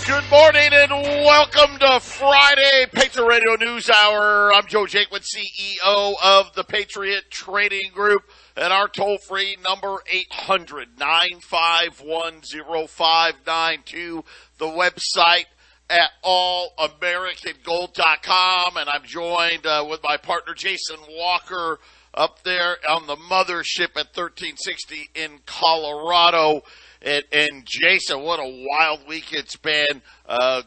Good morning and welcome to Friday Patriot Radio News Hour. I'm Joe Jaquint, CEO of the Patriot Trading Group, and our toll-free number 800-951-0592. The website at allamericangold.com, and I'm joined with my partner Jason Walker up there on the mothership at 1360 in Colorado. And Jason, what a wild week it's been.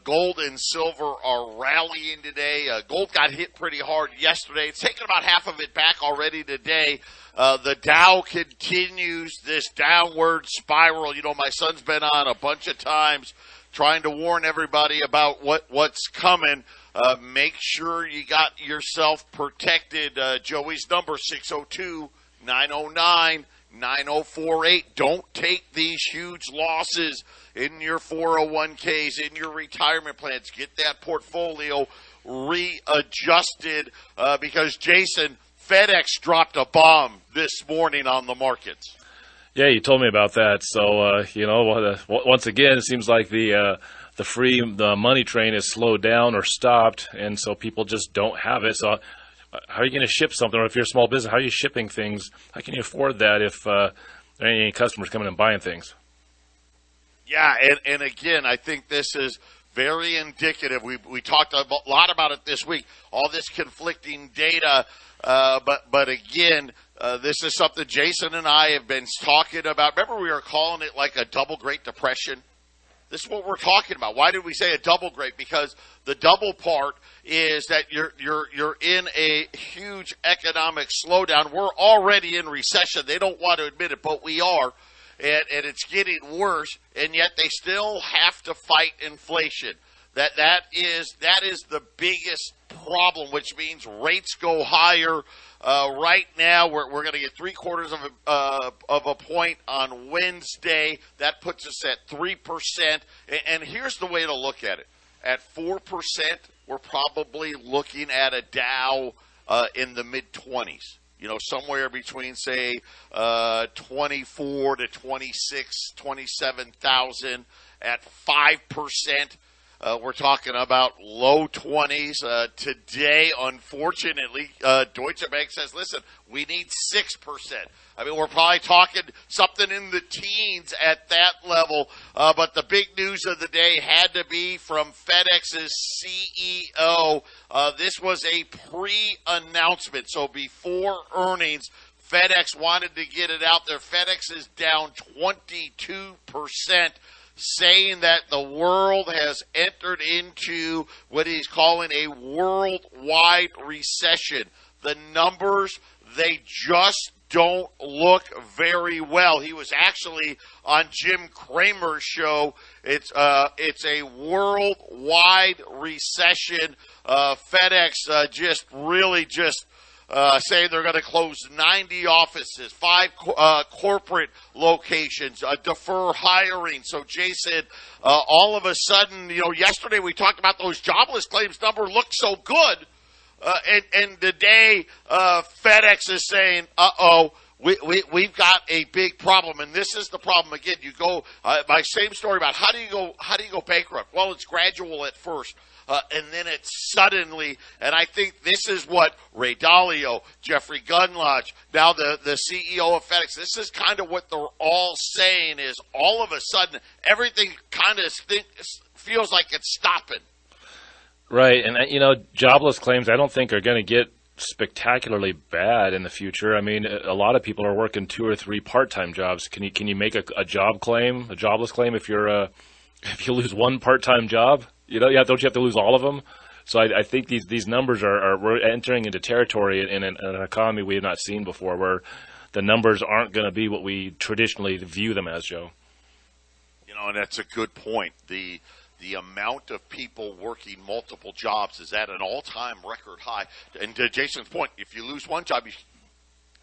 Gold and silver are rallying today. Gold got hit pretty hard yesterday. It's taken about half of it back already today. The Dow continues this downward spiral. You know, my son's been on a bunch of times trying to warn everybody about what's coming. Make sure you got yourself protected. Joey's number, 602-909-9048. Don't take these huge losses in your 401ks, in your retirement plans. Get that portfolio readjusted because, Jason, FedEx dropped a bomb this morning on the markets. Yeah, you told me about that. So, once again, it seems like the money train is slowed down or stopped, and so people just don't have it. So how are you going to ship something? Or if you're a small business, how are you shipping things? How can you afford that if there ain't any customers coming and buying things? Yeah, and again, I think this is very indicative. We talked a lot about it this week, all this conflicting data. But again, this is something Jason and I have been talking about. Remember, we were calling it like a double Great Depression? This is what we're talking about. Why did we say a double great? Because the double part is that you're in a huge economic slowdown. We're already in recession. They don't want to admit it, but we are. And it's getting worse, and yet they still have to fight inflation. That is the biggest problem, which means rates go higher. Right now, we're going to get 0.75 of a point on Wednesday. That puts us at 3%. And here's the way to look at it. At 4%, we're probably looking at a Dow in the mid-20s. You know, somewhere between, say, 24 to 26, 27,000. At 5%. We're talking about low 20s. Today, unfortunately, Deutsche Bank says, listen, we need 6%. I mean, we're probably talking something in the teens at that level. But the big news of the day had to be from FedEx's CEO. This was a pre-announcement. So before earnings, FedEx wanted to get it out there. FedEx is down 22%. Saying that the world has entered into what he's calling a worldwide recession. The numbers, they just don't look very well. He was actually on Jim Cramer's show. It's a worldwide recession. FedEx saying they're going to close 90 offices, 5 corporate locations, defer hiring. So, Jason, all of a sudden, yesterday we talked about those jobless claims number looked so good. And today, FedEx is saying, we've got a big problem. And this is the problem. Again, you go, my same story about how do you go bankrupt? Well, it's gradual at first. And then it's suddenly, and I think this is what Ray Dalio, Jeffrey Gundlach, now the CEO of FedEx, this is kind of what they're all saying is all of a sudden everything kind of feels like it's stopping. Right, and jobless claims I don't think are going to get spectacularly bad in the future. I mean, a lot of people are working 2 or 3 part-time jobs. Can you make a jobless claim if you lose one part-time job? Don't you have to lose all of them? So I think these numbers we're entering into territory in an economy we have not seen before, where the numbers aren't going to be what we traditionally view them as, Joe. And that's a good point. The amount of people working multiple jobs is at an all-time record high. And to Jason's point, if you lose one job, you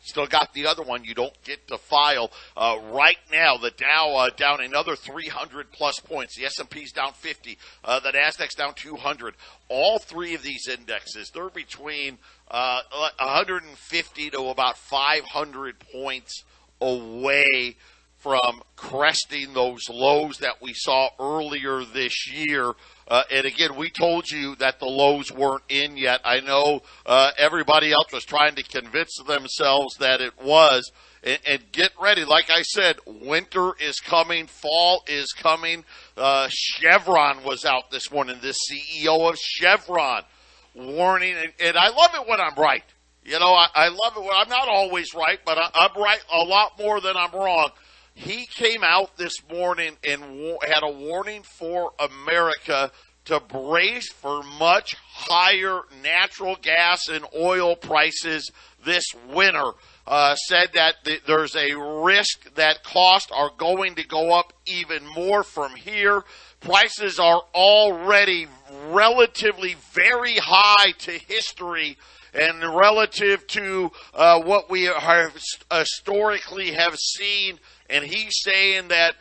still got the other one. You don't get to file. Right now, the Dow down another 300-plus points. The S&P's down 50. The Nasdaq's down 200. All 3 of these indexes, they're between 150 to about 500 points away from cresting those lows that we saw earlier this year. And again, we told you that the lows weren't in yet. I know everybody else was trying to convince themselves that it was. And get ready. Like I said, winter is coming. Fall is coming. Chevron was out this morning, the CEO of Chevron, warning. And I love it when I'm right. You know, I love it when I'm not always right, but I'm right a lot more than I'm wrong. He came out this morning and had a warning for America to brace for much higher natural gas and oil prices this winter. Said that there's a risk that costs are going to go up even more from here. Prices are already relatively very high to history and relative to what we have historically have seen. And he's saying that,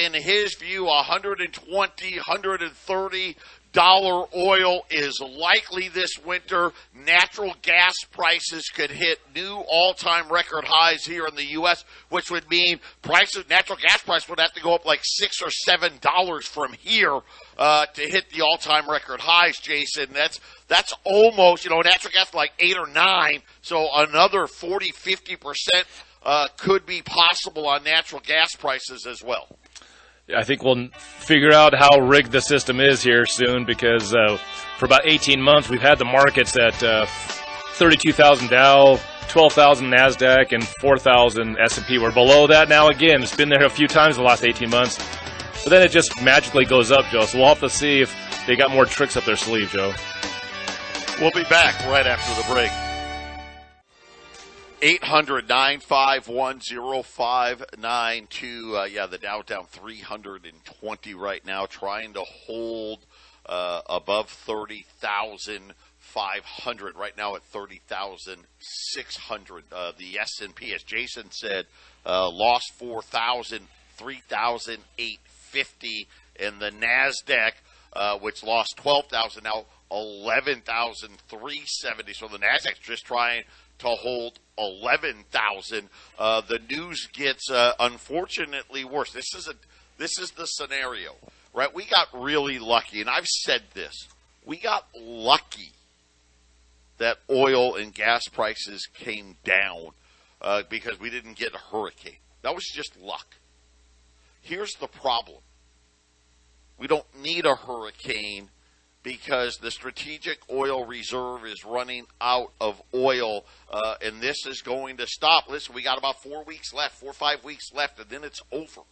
in his view, $120, $130 oil is likely this winter. Natural gas prices could hit new all-time record highs here in the U.S., which would mean natural gas prices would have to go up like $6 or $7 from here to hit the all-time record highs, Jason. That's almost, natural gas like 8 or 9, so another 40, 50% could be possible on natural gas prices as well. I think we'll figure out how rigged the system is here soon, because for about 18 months we've had the markets at 32,000 Dow, 12,000 NASDAQ, and 4,000 S&P. We're below that now again. It's been there a few times in the last 18 months. But then it just magically goes up, Joe. So we'll have to see if they got more tricks up their sleeve, Joe. We'll be back right after the break. 800-951-0592. The Dow down 320 right now, trying to hold above 30,500. Right now at 30,600. The S&P, as Jason said, lost 4,000, 3,850. And the NASDAQ, which lost 12,000, now 11,370. So the NASDAQ's just trying to hold 11,000. The news gets unfortunately worse. This is the scenario, right? We got really lucky, and I've said this. We got lucky that oil and gas prices came down because we didn't get a hurricane. That was just luck. Here's the problem. We don't need a hurricane because the strategic oil reserve is running out of oil, and this is going to stop. Listen, we got about 4 weeks left, 4 or 5 weeks left, and then it's over.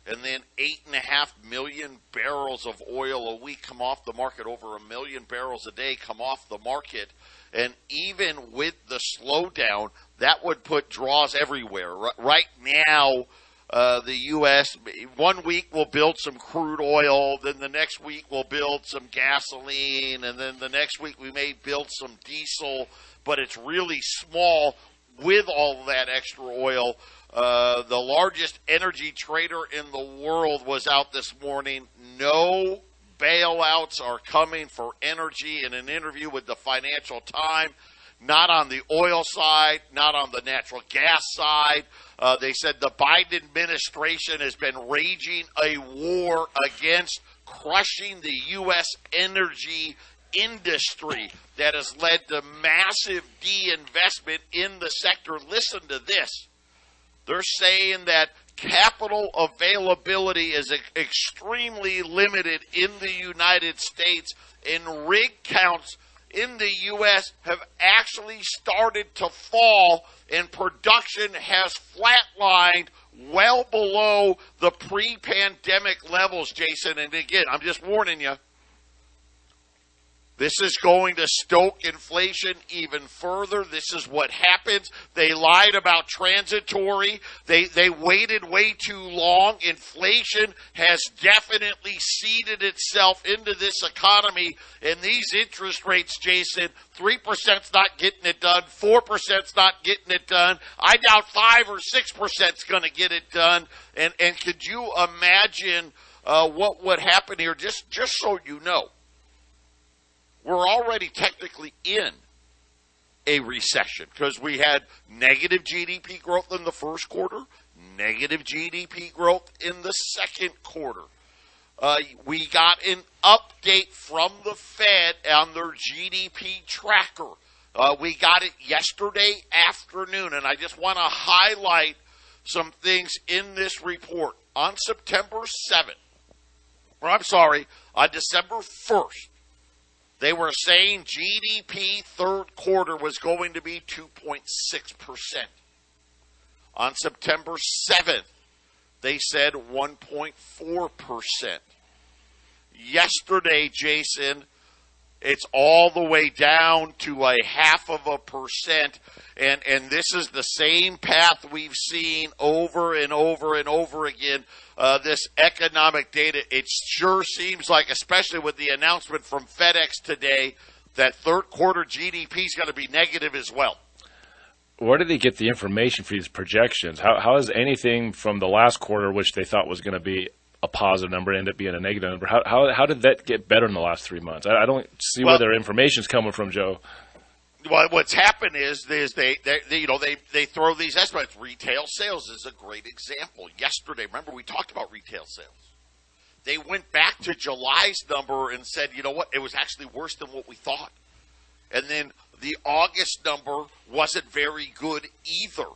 And then 8.5 million barrels of oil a week come off the market, over 1 million barrels a day come off the market. And even with the slowdown, that would put draws everywhere. Right now, the U.S., 1 week will build some crude oil, then the next week we'll build some gasoline, and then the next week we may build some diesel, but it's really small with all of that extra oil. The largest energy trader in the world was out this morning. No bailouts are coming for energy in an interview with the Financial Times. Not on the oil side, not on the natural gas side. They said the Biden administration has been raging a war against crushing the U.S. energy industry that has led to massive de-investment in the sector. Listen to this. They're saying that capital availability is extremely limited in the United States, and rig counts in the U.S. have actually started to fall, and production has flatlined well below the pre-pandemic levels, Jason. And again, I'm just warning you, this is going to stoke inflation even further. This is what happens. They lied about transitory. They waited way too long. Inflation has definitely seeded itself into this economy. And these interest rates, Jason, 3%'s not getting it done. 4%'s not getting it done. I doubt 5 or 6%'s going to get it done. And could you imagine what would happen here? Just so you know. We're already technically in a recession because we had negative GDP growth in the first quarter, negative GDP growth in the second quarter. We got an update from the Fed on their GDP tracker. We got it yesterday afternoon, and I just want to highlight some things in this report. On September 7th, on December 1st, they were saying GDP third quarter was going to be 2.6%. On September 7th, they said 1.4%. Yesterday, Jason, it's all the way down to 0.5%. And this is the same path we've seen over and over and over again. This economic data, it sure seems like, especially with the announcement from FedEx today, that third quarter GDP is going to be negative as well. Where did they get the information for these projections? How is anything from the last quarter, which they thought was going to be a positive number, end up being a negative number? How did that get better in the last 3 months? I don't see where their information's coming from, Joe. Well, what's happened is they throw these estimates. Retail sales is a great example. Yesterday, remember we talked about retail sales. They went back to July's number and said, you know what, it was actually worse than what we thought. And then the August number wasn't very good either,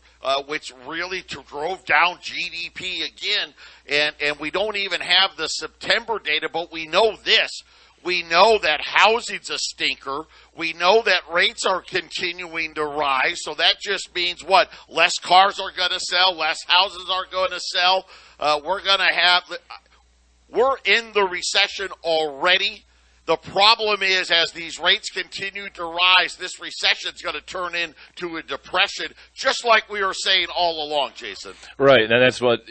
which really drove down GDP again. And we don't even have the September data, but we know this. We know that housing's a stinker. We know that rates are continuing to rise. So that just means what? Less cars are going to sell. Less houses are going to sell. We're in the recession already. The problem is, as these rates continue to rise, this recession is going to turn into a depression, just like we were saying all along, Jason. Right, and that's what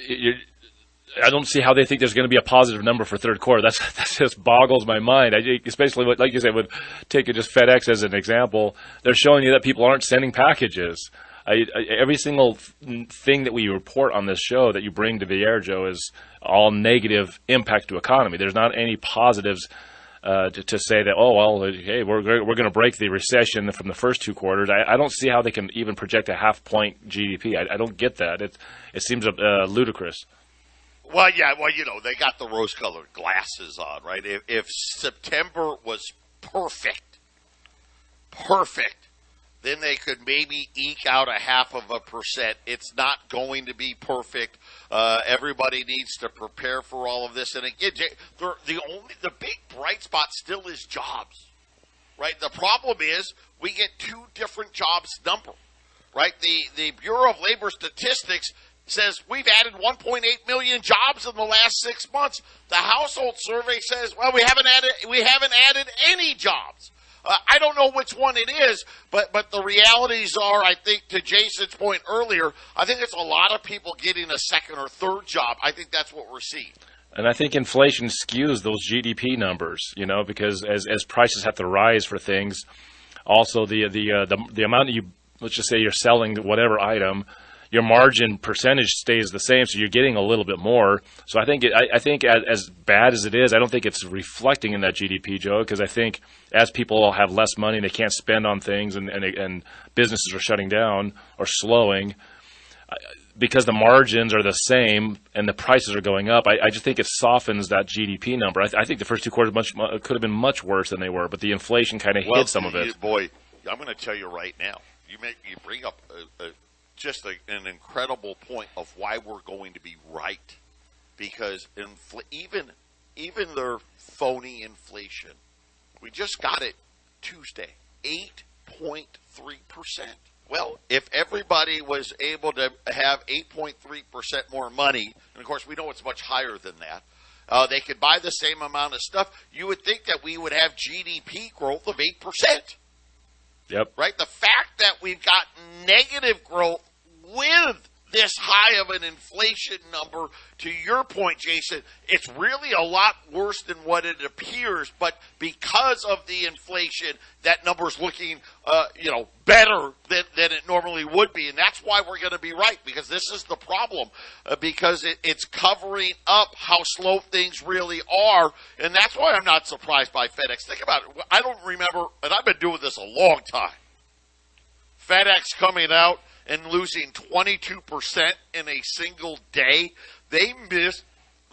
I don't see how they think there's going to be a positive number for third quarter. That just boggles my mind. Especially, like you said, would take just FedEx as an example. They're showing you that people aren't sending packages. Every single thing that we report on this show that you bring to the air, Joe, is all negative impact to economy. There's not any positives. To say that, hey, we're going to break the recession from the first two quarters. I don't see how they can even project a 0.5 point GDP. I don't get that. It seems ludicrous. Well, yeah, they got the rose-colored glasses on, right? If September was perfect, then they could maybe eke out 0.5%. It's not going to be perfect. Everybody needs to prepare for all of this. And again, the big bright spot still is jobs, right? The problem is we get two different jobs number, right? The Bureau of Labor Statistics says we've added 1.8 million jobs in the last 6 months. The household survey says, well, we haven't added any jobs. I don't know which one it is, but the realities are, I think, to Jason's point earlier, I think it's a lot of people getting a second or third job. I think that's what we're seeing. And I think inflation skews those GDP numbers, because as prices have to rise for things, also the amount that let's just say you're selling whatever item, your margin percentage stays the same, so you're getting a little bit more. So I think as bad as it is, I don't think it's reflecting in that GDP, Joe, because I think as people have less money and they can't spend on things and businesses are shutting down or slowing, because the margins are the same and the prices are going up, I just think it softens that GDP number. I think the first two quarters could have been much worse than they were, but the inflation kind of hid some of it. Boy, I'm going to tell you right now, you bring up just an incredible point of why we're going to be right, because even their phony inflation, we just got it Tuesday, 8.3%. Well, if everybody was able to have 8.3% more money, and of course we know it's much higher than that, they could buy the same amount of stuff, you would think that we would have GDP growth of 8%. Yep. Right? The fact that we've got negative growth with this high of an inflation number, to your point, Jason, it's really a lot worse than what it appears. But because of the inflation, that number's looking, better than it normally would be. And that's why we're going to be right, because this is the problem, because it's covering up how slow things really are. And that's why I'm not surprised by FedEx. Think about it. I don't remember, and I've been doing this a long time, FedEx coming out and losing 22% in a single day. They missed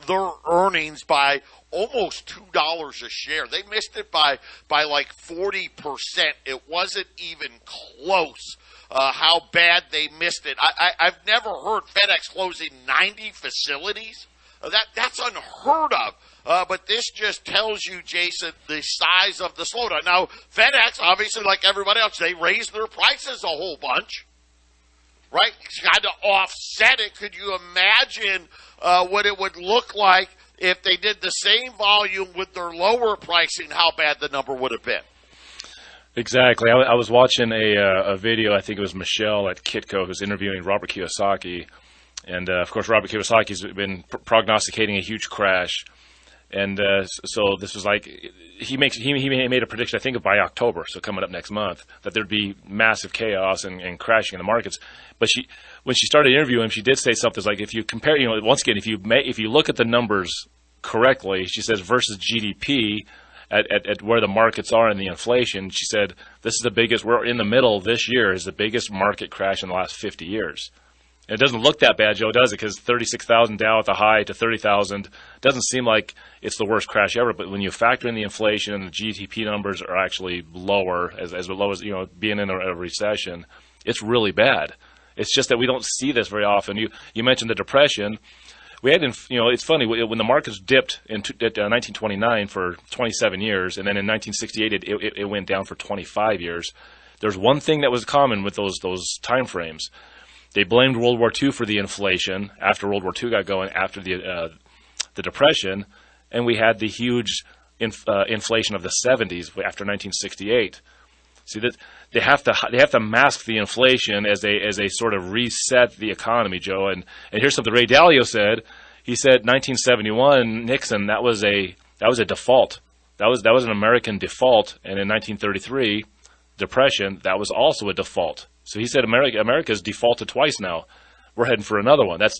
their earnings by almost $2 a share. They missed it by like 40%. It wasn't even close. How bad they missed it. I've never heard FedEx closing 90 facilities. That's unheard of. But this just tells you, Jason, the size of the slowdown. Now, FedEx, obviously, like everybody else, they raised their prices a whole bunch, right? Kind of offset it. Could you imagine what it would look like if they did the same volume with their lower pricing, how bad the number would have been? Exactly. I was watching a video, I think it was Michelle at Kitco, who's interviewing Robert Kiyosaki. And, of course, Robert Kiyosaki's been prognosticating a huge crash. And so this was like he made a prediction, I think, by October, so coming up next month, that there'd be massive chaos and crashing in the markets. But when she started interviewing him, she did say something like, if you compare, once again, if you look at the numbers correctly, she says versus GDP at where the markets are and the inflation, she said this is the biggest. We're in the middle this year is the biggest market crash in the last 50 years. And it doesn't look that bad, Joe, does it? Because 36,000 Dow at the high to 30,000 doesn't seem like it's the worst crash ever. But when you factor in the inflation and the GDP numbers are actually lower, as low as being in a recession, it's really bad. It's just that we don't see this very often. You mentioned the Depression. We had, it's funny when the markets dipped in 1929 for 27 years, and then in 1968 it went down for 25 years. There's one thing that was common with those time frames. They blamed World War II for the inflation after World War II got going after the Depression, and we had the huge inflation of the 70s after 1968. See that they have to mask the inflation as they sort of reset the economy, Joe. And here's something Ray Dalio said. He said 1971 Nixon, that was a default. That was an American default, and in 1933 Depression, that was also a default. So he said America's defaulted twice now. We're heading for another one. That's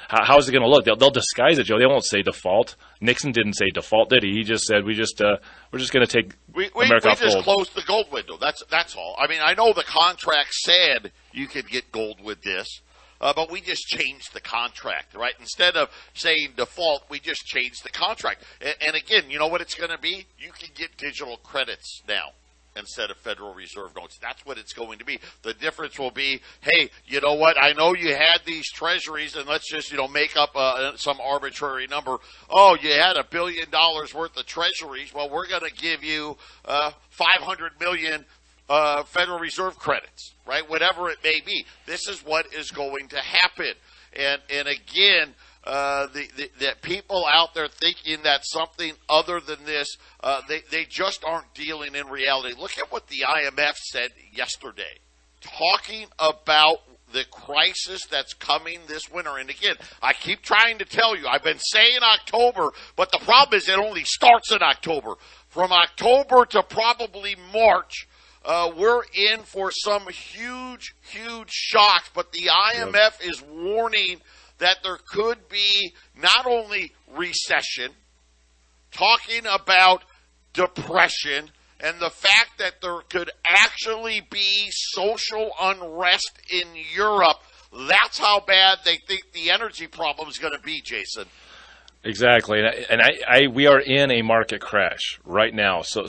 how is it going to look? They'll disguise it, Joe. They won't say default. Nixon didn't say default, did he? He just said we're just going to take America off gold. We just closed the gold window. That's all. I mean, I know the contract said you could get gold with this, but we just changed the contract, right? Instead of saying default, we just changed the contract. And again, you know what it's going to be? You can get digital credits now instead of Federal Reserve notes. That's what it's going to be. The difference will be, hey, you know what? I know you had these treasuries, and let's just, make up some arbitrary number. Oh, you had $1 billion worth of treasuries. Well, we're going to give you 500 million Federal Reserve credits, right? Whatever it may be. This is what is going to happen. And again, that people out there thinking that something other than this, they just aren't dealing in reality. Look at what the IMF said yesterday, talking about the crisis that's coming this winter. And again, I keep trying to tell you, I've been saying October, but the problem is it only starts in October. From October to probably March, we're in for some huge, huge shocks. But the IMF is warning that there could be not only recession, talking about depression, and the fact that there could actually be social unrest in Europe. That's how bad they think the energy problem is going to be, Jason. Exactly, and we are in a market crash right now. So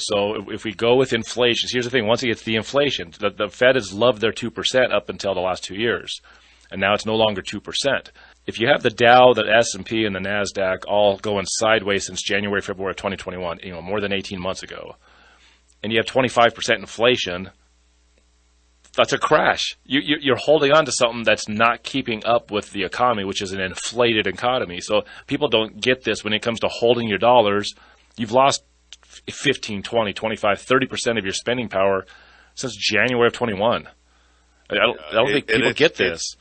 if we go with inflation, here's the thing: once it gets the inflation, the Fed has loved their 2% up until the last 2 years, and now it's no longer 2%. If you have the Dow, the S&P, and the NASDAQ all going sideways since January, February of 2021, more than 18 months ago, and you have 25% inflation, that's a crash. You're holding on to something that's not keeping up with the economy, which is an inflated economy. So people don't get this when it comes to holding your dollars. You've lost 15, 20, 25, 30% of your spending power since January of 21. I don't think people get this.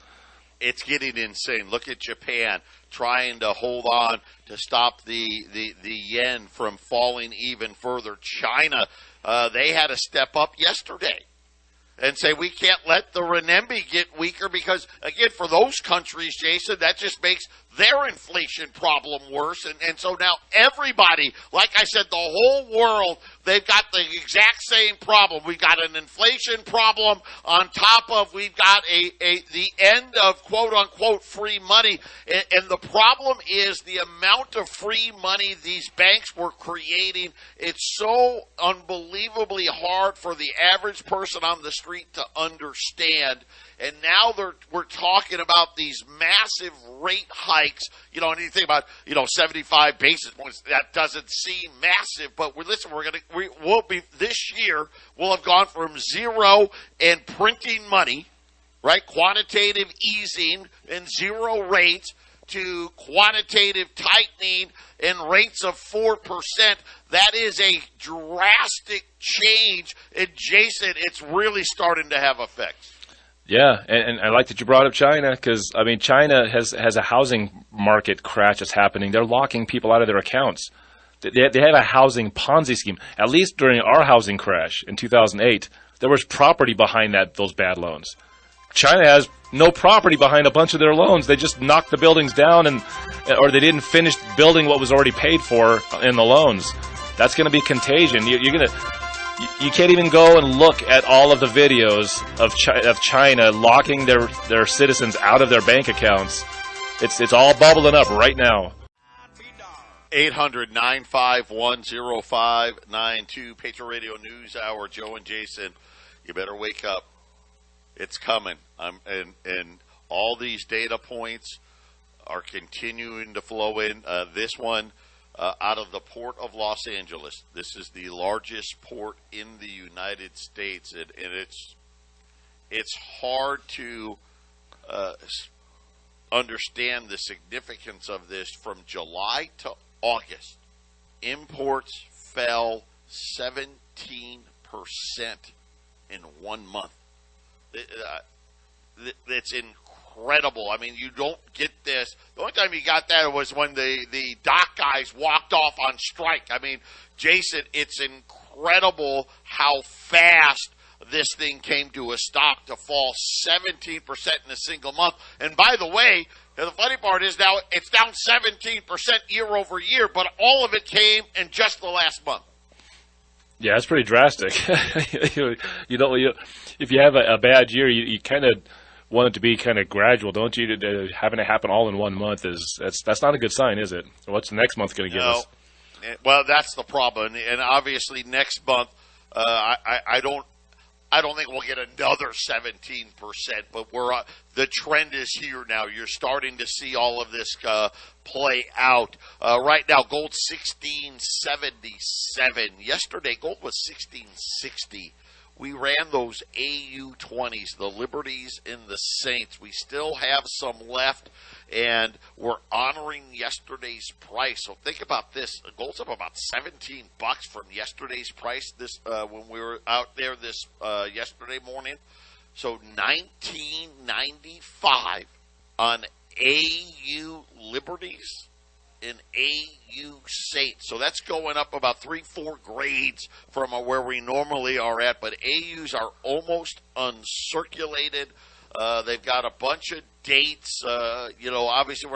It's getting insane. Look at Japan trying to hold on to stop the yen from falling even further. China, they had to step up yesterday and say we can't let the renminbi get weaker because, again, for those countries, Jason, that just makes their inflation problem worse. And so now everybody, like I said, the whole world, they've got the exact same problem. We've got an inflation problem on top of we've got the end of quote-unquote free money. And the problem is the amount of free money these banks were creating. It's so unbelievably hard for the average person on the street to understand. And now we're talking about these massive rate hikes. You know, and you think about, 75 basis points. That doesn't seem massive, but we'll be this year. We'll have gone from zero and printing money, right? Quantitative easing and zero rates to quantitative tightening and rates of 4%. That is a drastic change. And Jason, it's really starting to have effects. Yeah, and I like that you brought up China because, China has a housing market crash that's happening. They're locking people out of their accounts. They have a housing Ponzi scheme. At least during our housing crash in 2008, there was property behind those bad loans. China has no property behind a bunch of their loans. They just knocked the buildings down or they didn't finish building what was already paid for in the loans. That's going to be contagion. You can't even go and look at all of the videos of China locking their citizens out of their bank accounts. It's all bubbling up right now. 800-951-0592, Patriot Radio News Hour, Joe and Jason. You better wake up. It's coming. And all these data points are continuing to flow in. This one, out of the Port of Los Angeles. This is the largest port in the United States, and it's hard to understand the significance of this. From July to August, imports fell 17% in 1 month. It's incredible. You don't get this. The only time you got that was when the dock guys walked off on strike. Jason, it's incredible how fast this thing came to a stop, to fall 17% in a single month. And by the way, the funny part is now it's down 17% year over year, but all of it came in just the last month. Yeah, it's pretty drastic. If you have a bad year, you kind of want it to be kind of gradual, don't you? Having it happen all in 1 month that's not a good sign, is it? What's the next month going to give us? Well, that's the problem, and obviously next month, I don't think we'll get another 17%, but the trend is here now. You're starting to see all of this play out. Right now, gold 1677. Yesterday, gold was 1660. We ran those AU20s, the Liberties and the Saints. We still have some left, and we're honoring yesterday's price. So think about this. Gold's up about $17 from yesterday's price when we were out there yesterday morning. So $19.95 on AU Liberties and AU Saints. So that's going up about 3-4 grades from where we normally are at. But AUs are almost uncirculated. They've got a bunch of dates. Obviously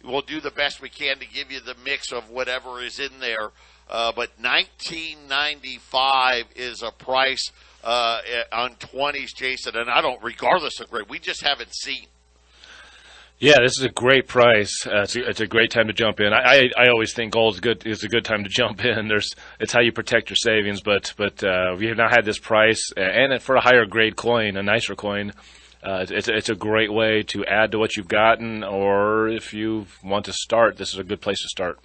we'll do the best we can to give you the mix of whatever is in there. But $19.95 is a price on 20s, Jason. And regardless of grade, we just haven't seen. Yeah, this is a great price. It's a great time to jump in. I always think gold is a good time to jump in. It's how you protect your savings, but we have now had this price, and for a higher grade coin, a nicer coin, it's a great way to add to what you've gotten, or if you want to start, this is a good place to start.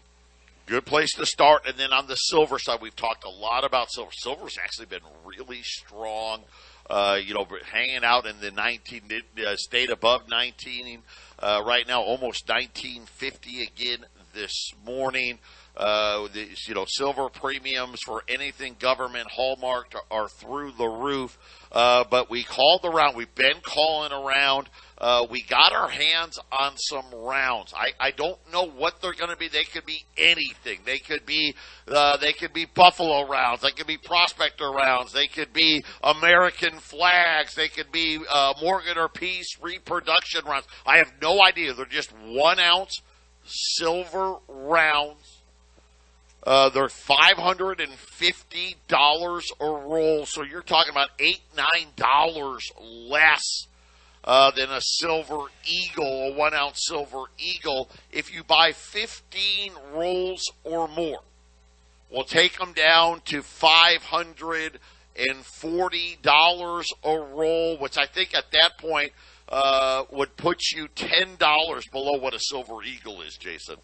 Good place to start. And then on the silver side, we've talked a lot about silver. Silver's actually been really strong, hanging out in the 19, stayed above 19. Right now, almost 1950 again this morning. Silver premiums for anything government hallmarked are through the roof. But we called around. We've been calling around. We got our hands on some rounds. I don't know what they're going to be. They could be anything. They could be buffalo rounds. They could be prospector rounds. They could be American flags. They could be Morgan or Peace reproduction rounds. I have no idea. They're just 1 ounce silver rounds. They're $550 a roll, so you're talking about $8-9 less than a silver eagle, a 1 ounce silver eagle, if you buy 15 rolls or more. We'll take them down to $540 a roll, which I think at that point would put you $10 below what a silver eagle is, Jason.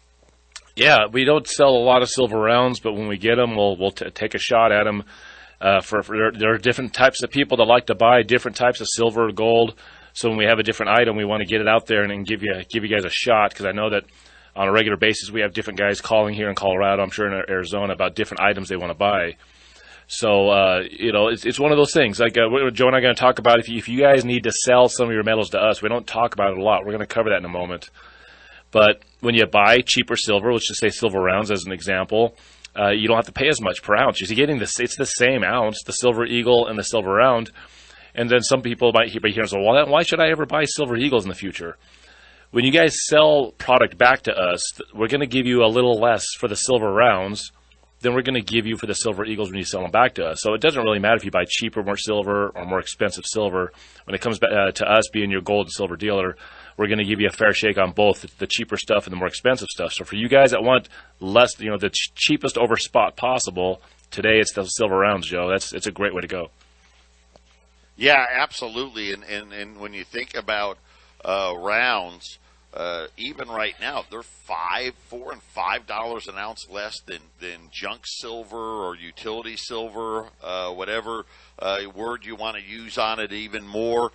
Yeah, we don't sell a lot of silver rounds, but when we get them, we'll take a shot at them. There are different types of people that like to buy different types of silver or gold. So when we have a different item, we want to get it out there and give you guys a shot, because I know that on a regular basis we have different guys calling here in Colorado, I'm sure in Arizona, about different items they want to buy. So it's one of those things. Like Joe and I are going to talk about, if you guys need to sell some of your metals to us, we don't talk about it a lot. We're going to cover that in a moment. But when you buy cheaper silver, let's just say silver rounds as an example, you don't have to pay as much per ounce. You're getting it's the same ounce, the silver eagle and the silver round. And then some people might be hearing, so, well, why should I ever buy silver eagles in the future? When you guys sell product back to us, we're going to give you a little less for the silver rounds than we're going to give you for the silver eagles when you sell them back to us. So it doesn't really matter if you buy cheaper, more silver, or more expensive silver. When it comes back to us being your gold and silver dealer, we're going to give you a fair shake on both the cheaper stuff and the more expensive stuff. So for you guys that want less, the cheapest over spot possible, today it's the silver rounds, Joe. It's a great way to go. Yeah, absolutely. And when you think about rounds, even right now, they're $4 and $5 an ounce less than junk silver or utility silver, whatever word you want to use on it, even more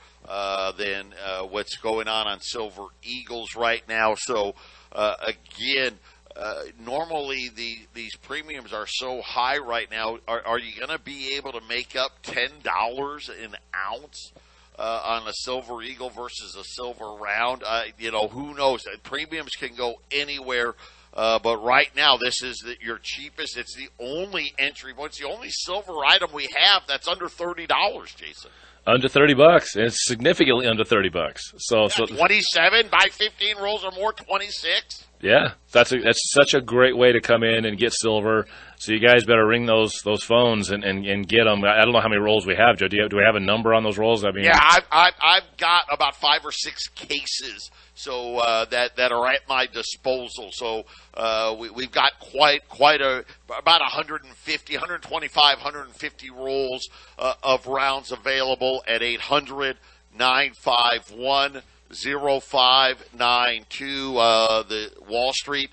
than what's going on silver eagles right now. So again, normally these premiums are so high right now. Are you going to be able to make up $10 an ounce on a silver eagle versus a silver round? Who knows? Premiums can go anywhere. But right now, this is your cheapest. It's the only entry point. It's the only silver item we have that's under $30, Jason. Under $30. It's significantly under $30. So 27, buy 15 rolls or more, 26. Yeah, that's such a great way to come in and get silver. So you guys better ring those phones and get them. I don't know how many rolls we have, Joe. Do we have a number on those rolls? I mean, yeah, I've got about 5 or 6 cases, so that are at my disposal. So we've got quite about 150, 125, 150 rolls of rounds available at 800-951-0592. The Wall Street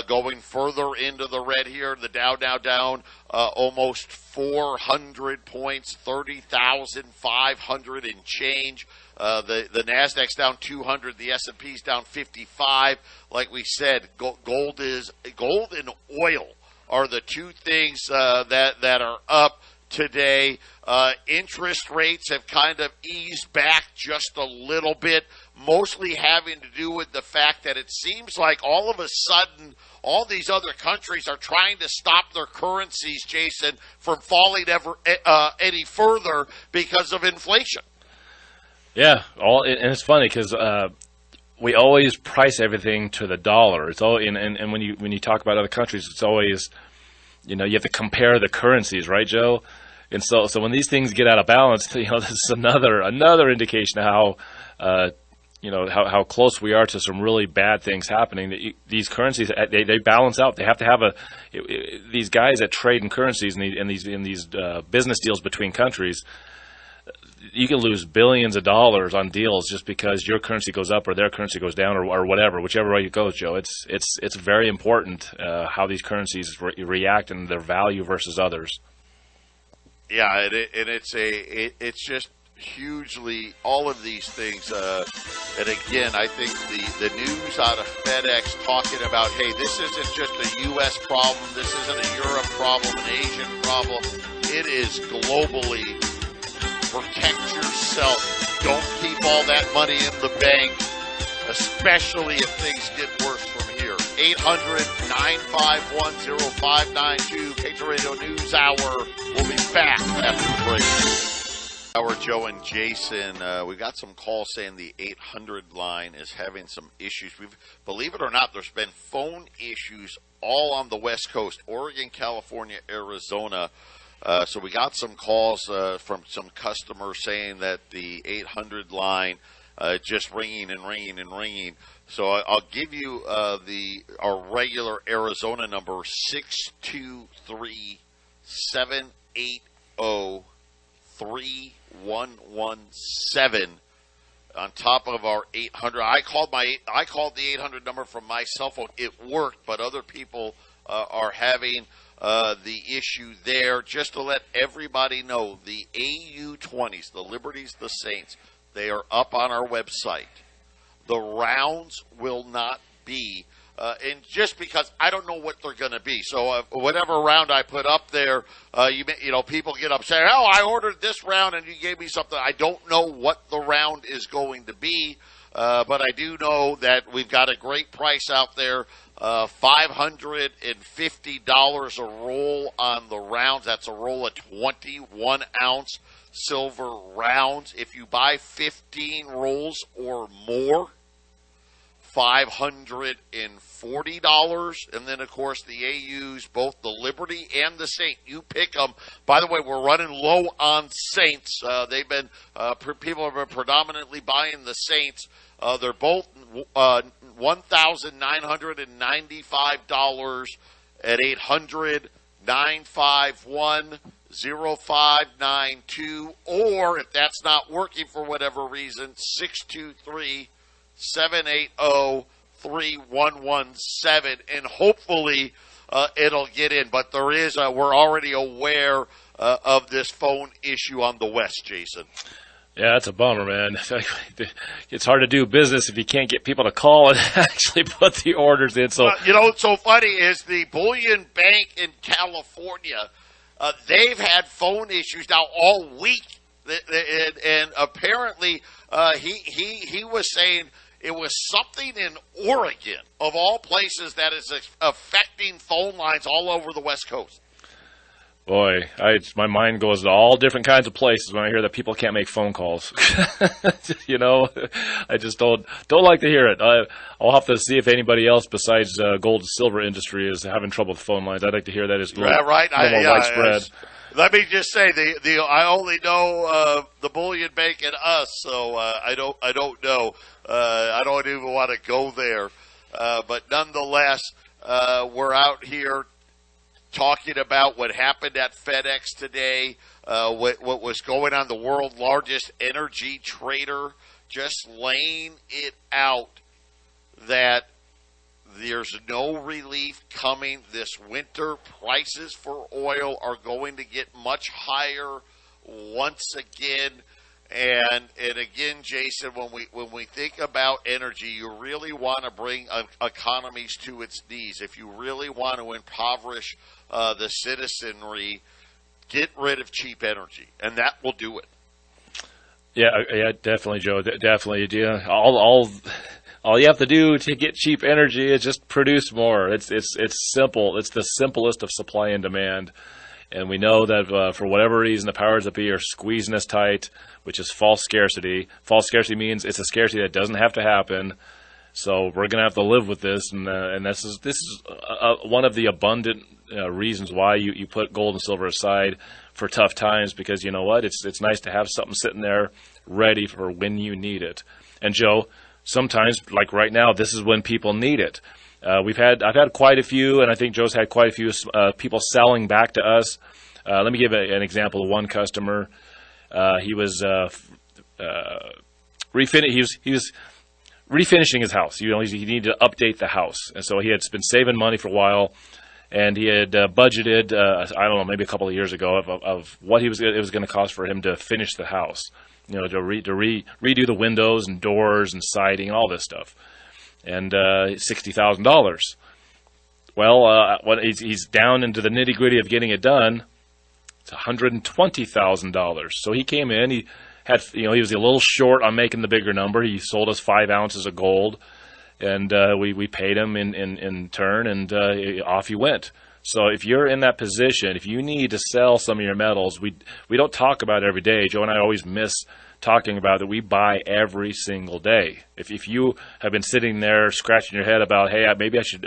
going further into the red here. The Dow now down almost 400 points, 30,500 and change. The Nasdaq's down 200. The S&P's down 55. Like we said, gold and oil are the two things that are up today. Interest rates have kind of eased back just a little bit, mostly having to do with the fact that it seems like all of a sudden all these other countries are trying to stop their currencies, Jason, from falling any further because of inflation. Yeah, and it's funny because we always price everything to the dollar. It's all and when you talk about other countries, it's always you have to compare the currencies, right, Joe? And so when these things get out of balance, this is another indication of how how close we are to some really bad things happening. These currencies, they balance out. They have to have these guys that trade in currencies and these business deals between countries. You can lose billions of dollars on deals just because your currency goes up or their currency goes down or whatever, whichever way it goes, Joe. It's very important how these currencies react and their value versus others. Yeah, it's just hugely all of these things. And again, I think the news out of FedEx talking about, hey, this isn't just a U.S. problem. This isn't a Europe problem, an Asian problem. It is globally. Protect yourself. Don't keep all that money in the bank, especially if things get worse from here. 800-951-0592, Patriot Radio News Hour. We'll be back after the break. Our Joe and Jason, we got some calls saying the 800 line is having some issues. Believe it or not, there's been phone issues all on the West Coast, Oregon, California, Arizona. So we got some calls from some customers saying that the 800 line just ringing and ringing and ringing. So I'll give you our regular Arizona number, 623-780-3117 on top of our 800. I called the 800 number from my cell phone. It worked, but other people are having the issue there. Just to let everybody know, the AU-20s, the Liberties, the Saints, they are up on our website. The rounds will not be, and just because I don't know what they're going to be. So whatever round I put up there, you know, people get upset. Oh, I ordered this round and you gave me something. I don't know what the round is going to be, but I do know that we've got a great price out there. $550 a roll on the rounds. That's a roll of 21-ounce silver rounds. If you buy 15 rolls or more, $540. And then, of course, the AUs, both the Liberty and the Saint, you pick them. By the way, we're running low on Saints. People have been predominantly buying the Saints. They're both $1,995 at 800-951-0592. Or, if that's not working for whatever reason, 623-780-3117. And hopefully it'll get in. But there is we're already aware of this phone issue on the West, Jason. Yeah, that's a bummer, man. It's hard to do business if you can't get people to call and actually put the orders in. So, you know what's so funny is the Bullion Bank in California, they've had phone issues now all week. And apparently he was saying it was something in Oregon, of all places, that is affecting phone lines all over the West Coast. Boy, my mind goes to all different kinds of places when I hear that people can't make phone calls. You know, I just don't like to hear it. I'll have to see if anybody else besides gold and silver industry is having trouble with phone lines. I'd like to hear that is more widespread. Let me just say, I only know the Bullion Bank and us, so I don't know. I don't even want to go there. But nonetheless, we're out here talking about what happened at FedEx today, what was going on, the world's largest energy trader, just laying it out that there's no relief coming this winter. Prices for oil are going to get much higher once again. And again, Jason, when we think about energy, you really want to bring economies to its knees. If you really want to impoverish the citizenry, get rid of cheap energy, and that will do it. Yeah, definitely, Joe. Definitely, yeah. All you have to do to get cheap energy is just produce more. It's simple. It's the simplest of supply and demand. And we know that for whatever reason, the powers that be are squeezing us tight, which is false scarcity. False scarcity means it's a scarcity that doesn't have to happen. So we're going to have to live with this, and this is one of the abundant reasons why you put gold and silver aside for tough times, because you know what? It's nice to have something sitting there ready for when you need it. And Joe, sometimes, like right now, this is when people need it. I've had quite a few, and I think Joe's had quite a few people selling back to us. Let me give an example of one customer. He was refinishing his house. You know, he needed to update the house, and so he had been saving money for a while, and he had budgeted, I don't know, maybe a couple of years ago, of what it was going to cost for him to finish the house. redo the windows and doors and siding and all this stuff, and $60,000. Well, when he's down into the nitty gritty of getting it done, it's $120,000. So he came in, he was a little short on making the bigger number. He sold us 5 ounces of gold, and we paid him in turn, and off he went. So if you're in that position, if you need to sell some of your metals, we don't talk about it every day. Joe and I always miss talking about that. We buy every single day. If you have been sitting there scratching your head about, hey, maybe I should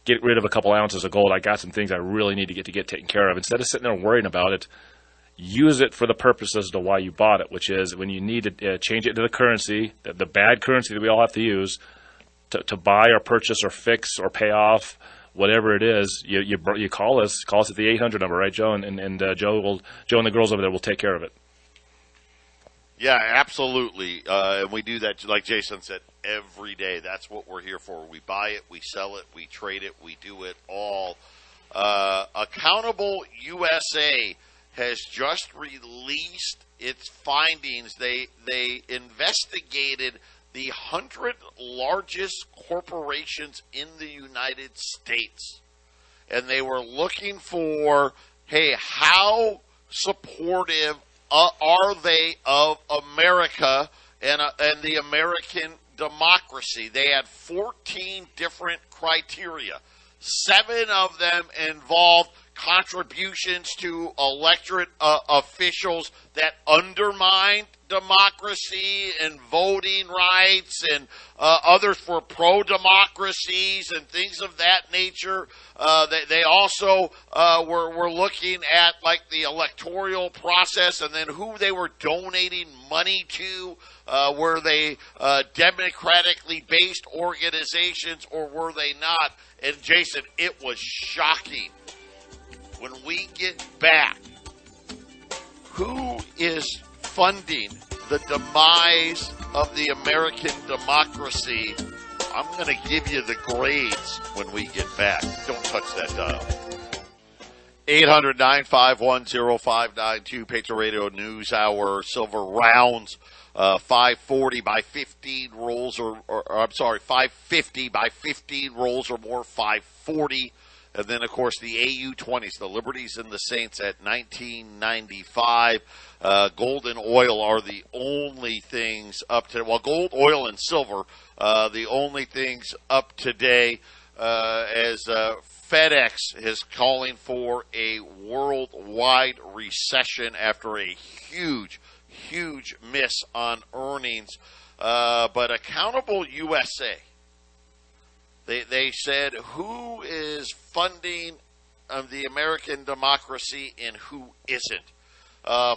get rid of a couple ounces of gold, I got some things I really need to get taken care of. Instead of sitting there worrying about it, use it for the purpose as to why you bought it, which is when you need to change it to the currency, the bad currency that we all have to use to buy or purchase or fix or pay off whatever it is. You call us at the 800 number, right, Joe? And Joe and the girls over there will take care of it. Yeah, absolutely. And we do that, like Jason said, every day. That's what we're here for. We buy it, we sell it, we trade it, we do it all. Accountable USA has just released its findings. They investigated the 100 largest corporations in the United States. And they were looking for, hey, how supportive are they of America and the American democracy? They had 14 different criteria. 7 of them involved contributions to electorate officials that undermined democracy and voting rights, and others for pro-democracies and things of that nature. They also were looking at like the electoral process and then who they were donating money to. Were they democratically based organizations or were they not? And Jason, it was shocking. When we get back, who is funding the demise of the American democracy? I'm going to give you the grades when we get back. Don't touch that dial. 800-951-0592, Patriot Radio News Hour, Silver Rounds, 540 by 15 rolls, or I'm sorry, 550 by 15 rolls or more, 540. And then, of course, the AU-20s, the Liberties and the Saints at 1995. Gold and oil are the only things up to, well, gold, oil, and silver, the only things up today as FedEx is calling for a worldwide recession after a huge miss on earnings. But Accountable USA, They said who is funding the American democracy and who isn't.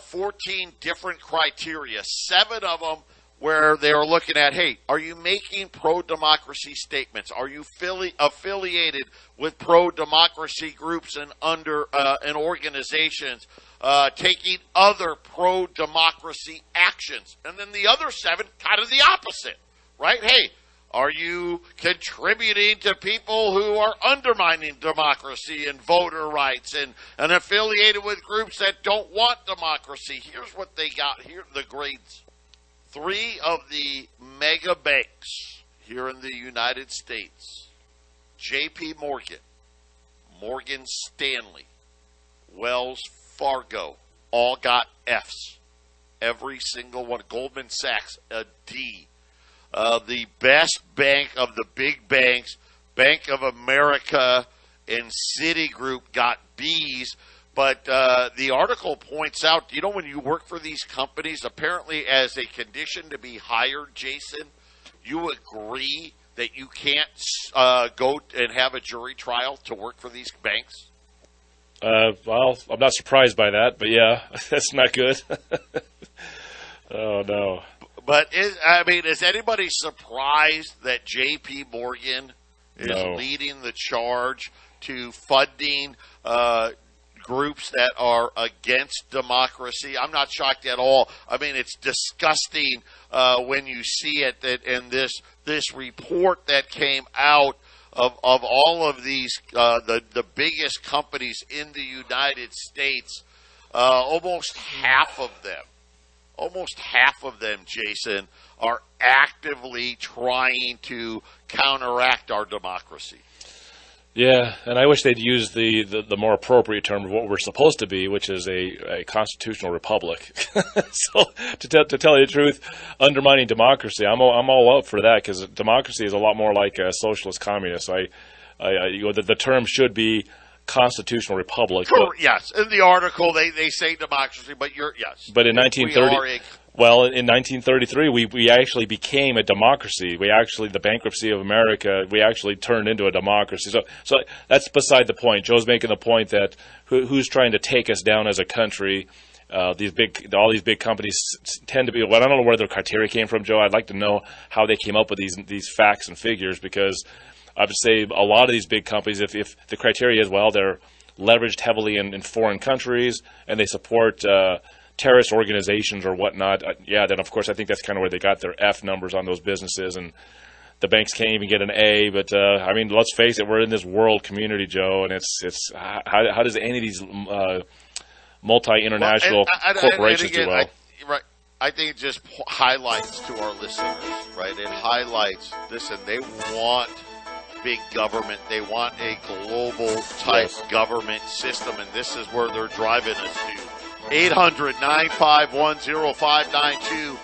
14 different criteria, 7 of them where they were looking at, hey, are you making pro-democracy statements? Are you affiliated with pro-democracy groups and and organizations taking other pro-democracy actions? And then the other 7, kind of the opposite, right? Hey, are you contributing to people who are undermining democracy and voter rights and affiliated with groups that don't want democracy? Here's what they got. Here are the grades. 3 of the mega banks here in the United States, J.P. Morgan, Morgan Stanley, Wells Fargo, all got Fs. Every single one. Goldman Sachs, a D. The best bank of the big banks, Bank of America and Citigroup, got Bs. But the article points out, you know, when you work for these companies, apparently as a condition to be hired, Jason, you agree that you can't go and have a jury trial to work for these banks? Well, I'm not surprised by that, but yeah, that's not good. Oh, no. But, is anybody surprised that J.P. Morgan is leading the charge to funding groups that are against democracy? I'm not shocked at all. I mean, it's disgusting when you see it in this report that came out of all of these, the biggest companies in the United States. Almost half of them almost half of them, Jason, are actively trying to counteract our democracy. Yeah, and I wish they'd use the more appropriate term of what we're supposed to be, which is a constitutional republic. So, to tell you the truth, undermining democracy, I'm all up for that, because democracy is a lot more like a socialist communist. The term should be constitutional republic. Yes, in the article they say democracy, but yes. But in 1930. Well, in 1933, we actually became a democracy. The bankruptcy of America, we actually turned into a democracy. So that's beside the point. Joe's making the point that who's trying to take us down as a country? All these big companies tend to be. Well, I don't know where their criteria came from, Joe. I'd like to know how they came up with these facts and figures, because I would say a lot of these big companies, if the criteria is, well, they're leveraged heavily in foreign countries and they support terrorist organizations or whatnot, then of course I think that's kind of where they got their F numbers on those businesses, and the banks can't even get an A. But I mean, let's face it, we're in this world community, Joe, and it's how does any of these multi-international corporations do well? I think it just highlights to our listeners, right? It highlights, listen, they want big government. They want a global type government system, and this is where they're driving us to. 800-951-0592.